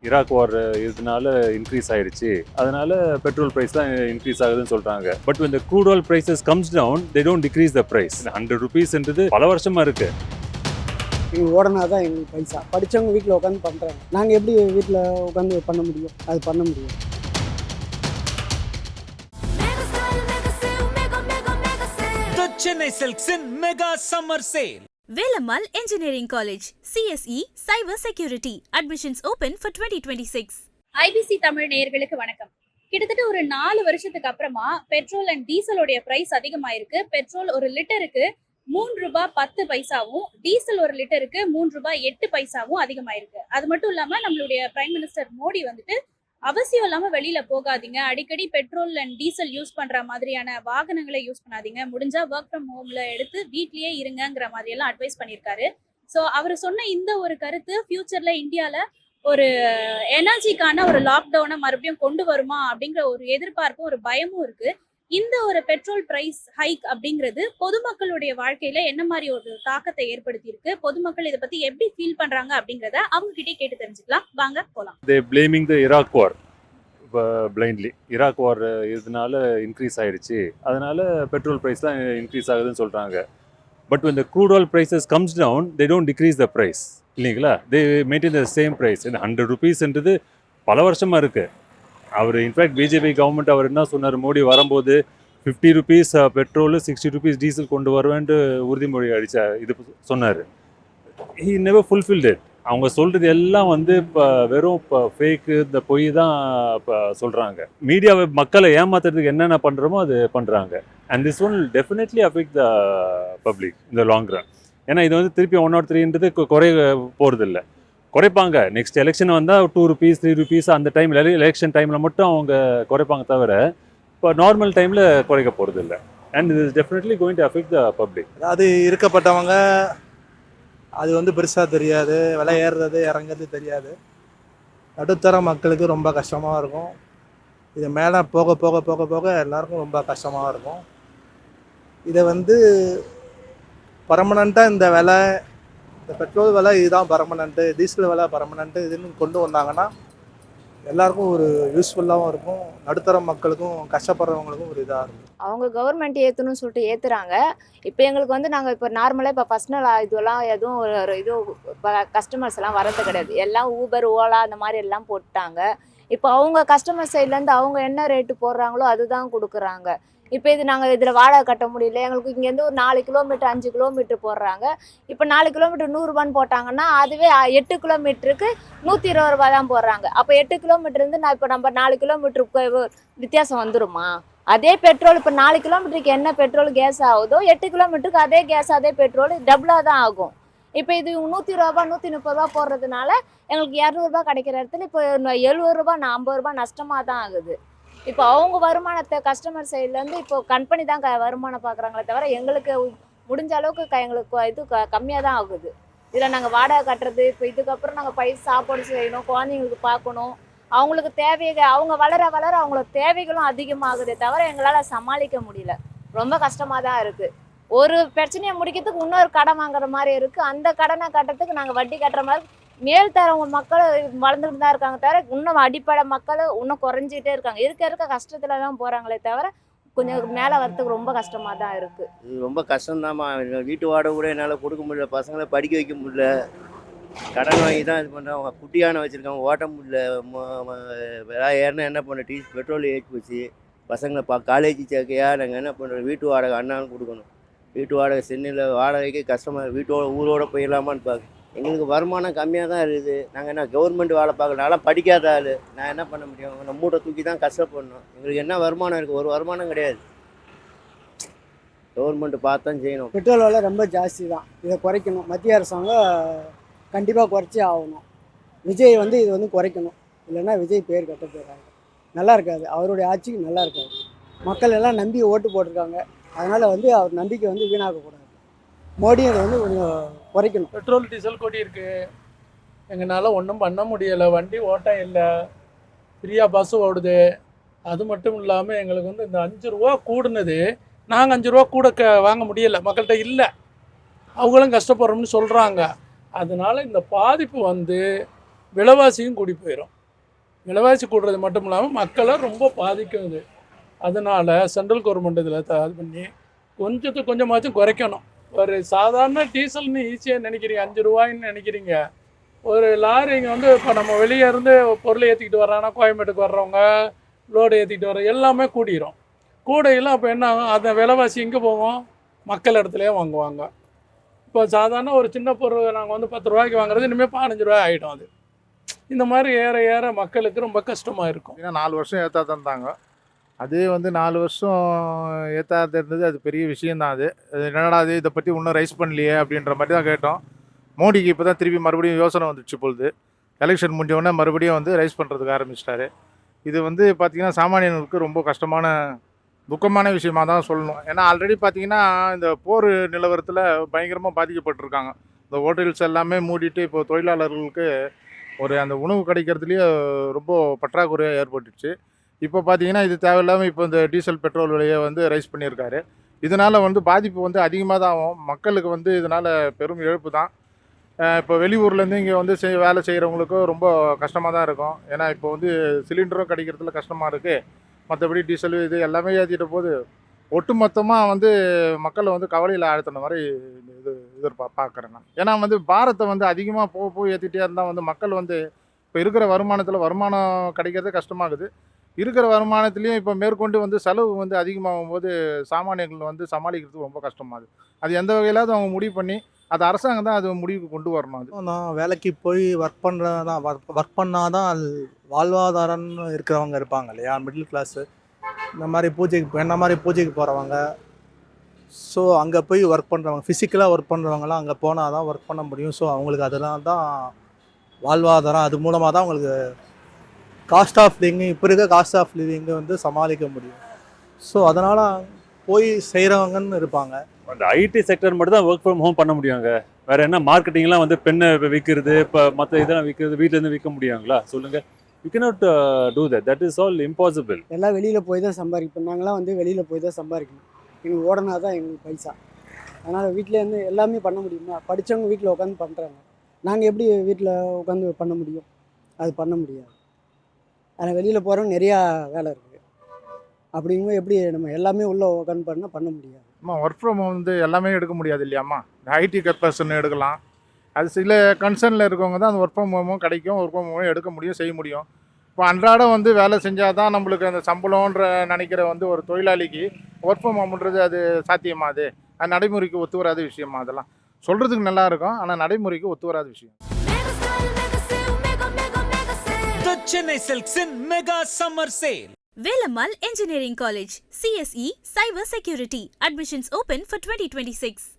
Iraq war இதனால increase ஆயிடுச்சு, அதனால பெட்ரோல் பிரைஸ் தான் இன்க்ரீஸ் ஆகுதுன்னு சொல்றாங்க. But when the crude oil prices comes down, they don't decrease the price. 100 rupeesன்றது பல வருஷமா இருக்கு. எங்களுக்கு ஓடனா தான் எங்களுக்கு பைசா. படித்தவங்க வீட்டில் உட்காந்து பண்ணுறாங்க. நாங்கள் எப்படி வீட்டில் உட்காந்து பண்ண முடியும்? அது பண்ண முடியும். The Chennai Silks in Mega Summer Sale. Velamal Engineering College, CSE, Cyber Security. Admissions open for 2026. IBC Tamil நேயர்களுக்கு வணக்கம். கிட்டத்தட்ட ஒரு 4 வருஷத்துக்கு அப்புறமா பெட்ரோல் அண்ட் டீசலோடைய பிரைஸ் அதிகமாயிருக்கு. பெட்ரோல் ஒரு லிட்டருக்கு ₹3.10 டீசல் ஒரு லிட்டருக்கு ₹3.08 அதிகமாயிருக்கு. அது மட்டும் இல்லாம நம்மளுடைய பிரைம் மினிஸ்டர் மோடி வந்துட்டு அவசியம் இல்லாம வெளியில போகாதீங்க, அடிக்கடி பெட்ரோல் அண்ட் டீசல் யூஸ் பண்ற மாதிரியான வாகனங்களை யூஸ் பண்ணாதீங்க, முடிஞ்சா ஒர்க் ஃப்ரம் ஹோம்ல எடுத்து வீட்லயே இருங்கிற மாதிரி எல்லாம் அட்வைஸ் பண்ணியிருக்காரு. ஸோ அவர் சொன்ன இந்த ஒரு கருத்து ஃபியூச்சர்ல இந்தியால ஒரு எனர்ஜிக்கான ஒரு லாக்டவுனை மறுபடியும் கொண்டு வருமா அப்படிங்கிற ஒரு எதிர்பார்ப்பும் ஒரு பயமும் இருக்கு. இந்த ஒரு பெட்ரோல் பிரைஸ் ஹைக் அப்படிங்கிறது பொதுமக்களுடைய வாழ்க்கையில என்ன மாதிரி ஒரு தாக்கத்தை ஏற்படுத்தி இருக்கு, பொதுமக்கள் இதை பத்தி எப்படி ஃபீல் பண்றாங்க அப்படிங்கறத அவங்க கிட்டே கேட்டு தெரிஞ்சுக்கலாம். வாங்க போலாம். They blaming the Iraq war blindly. Iraq war இதனால இன்க்ரீஸ் ஆயிடுச்சு, அதனால பெட்ரோல் பிரைஸ் தான் இன்க்ரீஸ் ஆகுதுன்னு சொல்றாங்க. But when the crude oil prices comes down, they don't decrease the price. இல்லைங்களா? they maintain the same price. 100 rupeesன்றது பல வருஷமா இருக்கு. அவர் இன்ஃபேக்ட் பிஜேபி கவர்மெண்ட் அவர் என்ன சொன்னார், மோடி வரும்போது 50 rupees பெட்ரோல் 60 rupees டீசல் கொண்டு வருவேன்ட்டு உறுதிமொழி இது சொன்னார். he never fulfilled it. அவங்க சொல்றது எல்லாம் இப்போ வெறும் ஃபேக்கு, இந்த பொய் தான் இப்போ சொல்றாங்க. மீடியாவை மக்களை ஏமாத்துறதுக்கு என்னென்ன பண்றோமோ அது பண்றாங்க. And this one definitely affect the public இந்த லாங் ரன். ஏன்னா இது திருப்பி 103ன்றது குறைய போறது இல்லை, குறைப்பாங்க. நெக்ஸ்ட் எலெக்ஷன் வந்தால் 2 rupees 3 rupees அந்த டைமில் எலெக்ஷன் டைமில் மட்டும் அவங்க குறைப்பாங்க தவிர இப்போ நார்மல் டைமில் குறைக்க போகிறது இல்லை. அண்ட் இது is definitely going to affect the public. அதாவது இருக்கப்பட்டவங்க அது பெருசாக தெரியாது, விலை ஏறுறது இறங்குறது தெரியாது. நடுத்தர மக்களுக்கு ரொம்ப கஷ்டமாக இருக்கும். இது மேலே போக போக போக போக எல்லாருக்கும் ரொம்ப கஷ்டமாக இருக்கும். இதை பர்மனண்ட்டாக இந்த விலை, இந்த பெட்ரோல் விலை இதுதான் பர்மனண்ட்டு, டீசல் விலை பர்மனண்ட்டு இதுன்னு கொண்டு வந்தாங்கன்னா எல்லாருக்கும் ஒரு யூஸ்ஃபுல்லாகவும் இருக்கும், நடுத்தர மக்களுக்கும் கஷ்டப்படுறவங்களுக்கும் ஒரு இதாக இருக்கும். அவங்க கவர்மெண்ட் ஏற்றணும்னு சொல்லிட்டு ஏற்றுறாங்க. இப்போ எங்களுக்கு நாங்கள் இப்போ நார்மலாக இப்போ பர்சனல் இதுவெல்லாம் எதுவும் ஒரு இது இப்போ கஸ்டமர்ஸ் எல்லாம் வரது கிடையாது. எல்லாம் ஊபர் ஓலா அந்த மாதிரி எல்லாம் போட்டாங்க. இப்போ அவங்க கஸ்டமர் சைட்லேருந்து அவங்க என்ன ரேட்டு போடுறாங்களோ அதுதான் கொடுக்குறாங்க. இப்போ இது நாங்கள் இதில் வாடகை கட்ட முடியல, எங்களுக்கு இங்கேருந்து ஒரு 4 கிலோமீட்டர் 5 கிலோமீட்டர் போடுறாங்க. இப்போ 4 கிலோமீட்டர் 100 போட்டாங்கன்னா அதுவே 8 கிலோமீட்டருக்கு 120 தான் போடுறாங்க. அப்போ 8 கிலோமீட்டர் நான் இப்போ நம்ம 4 கிலோமீட்டருக்கு வித்தியாசம் வந்துடுமா? அதே பெட்ரோல் இப்போ 4 கிலோமீட்டருக்கு என்ன பெட்ரோல் கேஸ் ஆகுதோ 8 கிலோமீட்டருக்கு அதே கேஸ் அதே பெட்ரோல் டபுளாக தான் ஆகும். இப்போ இது 120 130 போடுறதுனால எங்களுக்கு 200 கிடைக்கிற இடத்துல இப்போ 70 50 நஷ்டமாக தான் ஆகுது. இப்போ அவங்க வருமானத்தை கஸ்டமர் சைட்லேருந்து இப்போ கம்பெனி தான் வருமானம் பார்க்குறாங்களே தவிர எங்களுக்கு முடிஞ்ச அளவுக்கு எங்களுக்கு இது கம்மியாக தான் ஆகுது. இதில் நாங்கள் வாடகை கட்டுறது, இப்போ இதுக்கப்புறம் நாங்கள் சாப்பாடு செய்யணும், குழந்தைங்களுக்கு பார்க்கணும், அவங்களுக்கு தேவைகள் அவங்க வளர வளர அவங்களுக்கு தேவைகளும் அதிகமாகுதே தவிர எங்களால் சமாளிக்க முடியல. ரொம்ப கஷ்டமாக தான் இருக்குது. ஒரு பிரச்சனையை முடிக்கிறதுக்கு இன்னொரு கடன் வாங்குற மாதிரி இருக்குது. அந்த கடனை கட்டுறதுக்கு நாங்கள் வட்டி கட்டுற மாதிரி மேல்தரவங்க மக்கள் வளர்ந்துட்டு தான் இருக்காங்க தவிர இன்னும் அடிப்படை மக்கள் இன்னும் குறைஞ்சிட்டே இருக்காங்க. இருக்க கஷ்டத்தில் தான் போகிறாங்களே தவிர கொஞ்சம் மேலே வரத்துக்கு ரொம்ப கஷ்டமாக தான் இருக்குது. இது ரொம்ப கஷ்டம்தாம்மா. வீட்டு வாடகை கூட என்னால் கொடுக்க முடியல, பசங்களை படிக்க வைக்க முடியல, கடன் வாங்கி தான் இது பண்ணுறாங்க. குட்டியான வச்சுருக்காங்க, ஓட்ட முடியல. விலை ஏறினா என்ன பண்ண, பெட்ரோல் ஏற்றி போச்சு. பசங்களை காலேஜ் சேர்க்கையா நாங்கள் என்ன பண்ணுறோம், வீட்டு வாடகை அண்ணான்னு கொடுக்கணும். வீட்டு வாடகை சென்னையில் வாடகைக்கு கஷ்டமாக, ஊரோட போயிடலாமான்னு பார்க்க எங்களுக்கு வருமானம் கம்மியாக தான் இருக்குது. நாங்கள் என்ன கவர்மெண்ட் வேலை பார்க்கல, நான்லாம் படிக்காத ஆள், நான் என்ன பண்ண முடியும்? நம்ம மூட்டை தூக்கி தான் கஷ்டப்படணும். எங்களுக்கு என்ன வருமானம் இருக்குது? ஒரு வருமானம் கிடையாது. கவர்மெண்ட்டு பார்த்து தான் செய்யணும். பெட்ரோல் விலை ரொம்ப ஜாஸ்தி தான், இதை குறைக்கணும். மத்திய அரசாங்கம் கண்டிப்பாக குறைச்சி ஆகணும். விஜய் இது குறைக்கணும், இல்லைன்னா விஜய் பேர் கட்ட போயிடுறாங்க. நல்லா இருக்காது, அவருடைய ஆட்சிக்கு நல்லா இருக்காது. மக்கள் எல்லாம் நம்பி ஓட்டு போட்டிருக்காங்க, அதனால் அவர் நம்பிக்கை வீணாக்கக்கூடாது. மோடி அதை கொஞ்சம் குறைக்கணும். பெட்ரோல் டீசல் கொடி இருக்குது, எங்களால் ஒன்றும் பண்ண முடியலை. வண்டி ஓட்டம் இல்லை, ஃப்ரீயாக பஸ்ஸு ஓடுது. அது மட்டும் இல்லாமல் எங்களுக்கு இந்த 5 ரூபா கூடுனது, நாங்கள் 5 ரூபா கூட வாங்க முடியலை, மக்கள்கிட்ட இல்லை. அவங்களும் கஷ்டப்படுறோம்னு சொல்கிறாங்க. அதனால் இந்த பாதிப்பு விலைவாசியும் கூடி போயிடும். விலைவாசி கூடுறது மட்டும் இல்லாமல் மக்களை ரொம்ப பாதிக்கும் இது. அதனால் சென்ட்ரல் கவர்மெண்ட் இதில் இது பண்ணி கொஞ்சமாச்சும் குறைக்கணும். ஒரு சாதாரண டீசல்னு ஈஸியாக நினைக்கிறீங்க, 5 ரூபாய்ன்னு நினைக்கிறீங்க. ஒரு லாரிங்க வந்து இப்போ நம்ம வெளியே இருந்து பொருளை ஏற்றிக்கிட்டு வர்றாங்கன்னா கோயம்பேட்டுக்கு வர்றவங்க லோடு ஏற்றிக்கிட்டு வர எல்லாமே கூடிரும். கூடையில் அப்போ என்ன ஆகும், அந்த விலைவாசி எங்கே போகும், மக்கள் இடத்துலையே வாங்குவாங்க. இப்போ சாதாரண ஒரு சின்ன பொருள் நாங்கள் வந்து 10 ரூபாய்க்கு வாங்குறது இனிமேல் 15 ரூபாய் ஆகிடும். அது இந்த மாதிரி ஏற ஏற மக்களுக்கு ரொம்ப கஷ்டமாக இருக்கும். ஏன்னா 4 வருஷம் ஏற்றாத இருந்தாங்க. அதே வந்து 4 வருஷம் ஏற்றாத இருந்தது, அது பெரிய விஷயந்தான். அது என்னடா அது இதை பற்றி இன்னும் ரைஸ் பண்ணலையே அப்படின்ற மாதிரி தான் கேட்டோம். மோடிக்கு இப்போ தான் திருப்பி மறுபடியும் யோசனை வந்துடுச்சு பொழுது. எலெக்ஷன் முடிஞ்சவொடனே மறுபடியும் வந்து ரைஸ் பண்ணுறதுக்கு ஆரம்பிச்சிட்டாரு. இது வந்து பார்த்திங்கன்னா சாமானியனுக்கு ரொம்ப கஷ்டமான துக்கமான விஷயமாக தான் சொல்லணும். ஏன்னா ஆல்ரெடி பார்த்திங்கன்னா இந்த போர் நிலவரத்தில் பயங்கரமாக பாதிக்கப்பட்டிருக்காங்க. இந்த ஹோட்டல்ஸ் எல்லாமே மூடிட்டு இப்போ தொழிலாளர்களுக்கு ஒரு அந்த உணவு கிடைக்கிறதுலேயே ரொம்ப பற்றாக்குறையாக ஏற்பட்டுச்சு. இப்போ பார்த்தீங்கன்னா இது தேவையில்லாமல் இப்போ இந்த டீசல் பெட்ரோல் விலையை வந்து ரைஸ் பண்ணியிருக்காரு. இதனால் வந்து பாதிப்பு வந்து அதிகமாக தான் ஆகும். மக்களுக்கு வந்து இதனால் பெரும் இழப்பு தான். இப்போ வெளியூர்லேருந்து இங்கே வந்து வேலை செய்கிறவங்களுக்கும் ரொம்ப கஷ்டமாக தான் இருக்கும். ஏன்னா இப்போ வந்து சிலிண்டரும் கிடைக்கிறதுல கஷ்டமாக இருக்குது. மற்றபடி டீசல் இது எல்லாமே ஏற்றிட்ட போது ஒட்டுமொத்தமாக வந்து மக்களை வந்து கவலையில் ஆழ்த்தின மாதிரி பார்க்குறேன் நான். ஏன்னா வந்து பாரத்தை வந்து அதிகமாக போய் ஏற்றிட்டே இருந்தால் வந்து மக்கள் வந்து இப்போ இருக்கிற வருமானம் கிடைக்கிறதே கஷ்டமாகுது. இருக்கிற வருமானத்துலேயும் இப்போ மேற்கொண்டு வந்து செலவு வந்து அதிகமாகும் போது சாமானியர்கள் வந்து சமாளிக்கிறதுக்கு ரொம்ப கஷ்டமாகுது. அது எந்த வகையிலாவது அவங்க முடிவு பண்ணி அது அரசாங்கம் தான் அது முடிவுக்கு கொண்டு வரணும். அது நான் வேலைக்கு போய் ஒர்க் பண்ணால் தான் வாழ்வாதாரம்னு இருக்கிறவங்க இருப்பாங்க இல்லையா, மிடில் கிளாஸு, இந்த மாதிரி பூஜைக்கு போகிறவங்க. ஸோ அங்கே போய் ஒர்க் பண்ணுறவங்க, ஃபிசிக்கலாக ஒர்க் பண்ணுறவங்களாம் அங்கே போனால் தான் ஒர்க் பண்ண முடியும். ஸோ அவங்களுக்கு அதெல்லாம் தான் வாழ்வாதாரம். அது மூலமாக தான் அவங்களுக்கு காஸ்ட் ஆஃப் லிவிங், இப்போ இருக்க காஸ்ட் ஆஃப் லிவிங்கை வந்து சமாளிக்க முடியும். ஸோ அதனால் போய் செய்கிறவங்கன்னு இருப்பாங்க. அந்த ஐடி செக்டர் மட்டும் தான் ஒர்க் ஃப்ரம் ஹோம் பண்ண முடியுங்க. வேற என்ன மார்க்கெட்டிங்லாம் வந்து பெண்ணை விற்கிறது, இப்போ மற்ற இதெல்லாம் விற்கிறது, வீட்டிலேருந்து விற்க முடியாங்களா சொல்லுங்கள்? You cannot do that. That is all impossible. எல்லாம் வெளியில் போய் தான் சம்பாதிப்போம். நாங்களாம் வந்து வெளியில் போய் தான் சம்பாதிக்கணும். எங்களுக்கு ஓடனா தான் எங்களுக்கு பைசா. அதனால் வீட்டிலேருந்து எல்லாமே பண்ண முடியுமா? படித்தவங்க வீட்டில் உட்காந்து பண்ணுறாங்க. நாங்கள் எப்படி வீட்டில் உட்காந்து பண்ண முடியும்? அது பண்ண முடியாது. ஆனால் வெளியில் போகிறவங்க நிறையா வேலை இருக்குது. அப்படிங்கும்போது எப்படி நம்ம எல்லாமே உள்ளே உட்காந்து பண்ண முடியாது. ஒர்க் ஃப்ரம் ஹோம் வந்து எல்லாமே எடுக்க முடியாது இல்லையாம்மா. ஐடி பர்சன் எடுக்கலாம். அது சில கன்சர்னில் இருக்கவங்க தான் அந்த ஒர்க் ஃப்ரம் ஹோமும் கிடைக்கும், ஒர்க் ஃப்ரம் ஹோமும் எடுக்க முடியும், செய்ய முடியும். இப்போ அன்றாடம் வந்து வேலை செஞ்சால் தான் நம்மளுக்கு அந்த சம்பளம்ன்ற நினைக்கிற வந்து ஒரு தொழிலாளிக்கு ஒர்க் ஃப்ரம் ஹோம்ன்றது அது சாத்தியமா? அது நடைமுறைக்கு ஒத்து வராத விஷயமா? அதெல்லாம் சொல்கிறதுக்கு நல்லா இருக்கும், ஆனால் நடைமுறைக்கு ஒத்து வராத விஷயம். The Chennai Silks in Mega Summer Sale. Velamal Engineering College, CSE, Cyber Security. Admissions open for 2026.